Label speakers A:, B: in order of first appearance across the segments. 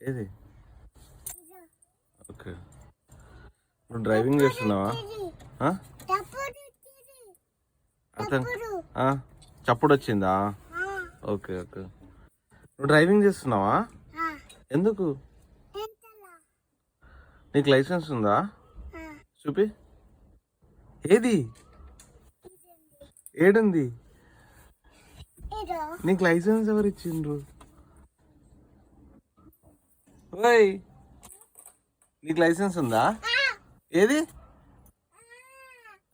A: ఏది? ఓకే, నువ్వు డ్రైవింగ్ చేస్తున్నావా? అర్థం చప్పుడు వచ్చిందా? ఓకే ఓకే, నువ్వు డ్రైవింగ్ చేస్తున్నావా? ఎందుకు? నీకు లైసెన్స్ ఉందా? చూపి. ఏది? ఏడుంది? నీకు లైసెన్స్ ఎవరు ఇచ్చిండ్రు? ఓయ్, నీకు లైసెన్స్ ఉందా? ఏది?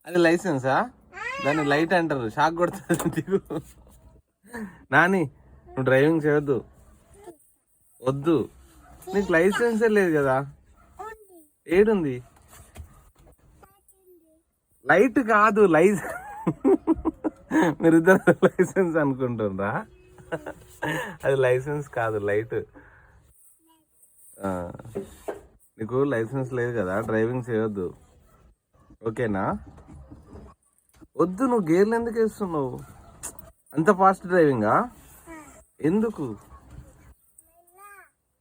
A: అది లైసెన్సా? దాన్ని లైట్ అంటారు, షాక్ కొడుతుంది. దిగు. నాని, నువ్వు డ్రైవింగ్ చేయొద్దు, వద్దు. నీకు లైసెన్సే లేదు కదా. ఏడుంది? లైట్ కాదు, మీరిద్దరు లైసెన్స్ అనుకుంటుండ్రా? అది లైసెన్స్ కాదు, లైట్. నీకు లైసెన్స్ లేదు కదా, డ్రైవింగ్ చేయొద్దు, ఓకేనా? వద్దు, నువ్వు గేర్లు ఎందుకు వేస్తున్నావు? అంత ఫాస్ట్ డ్రైవింగా? ఎందుకు?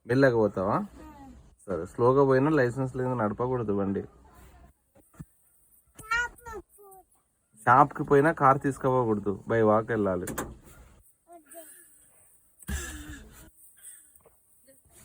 A: మెల్లగా పోతావా? సరే, స్లోగా పోయినా లైసెన్స్ లేదు నడపకూడదు బండి. షాప్కి పోయినా కార్ తీసుకోపోకూడదు, బై వాక్ వెళ్ళాలి.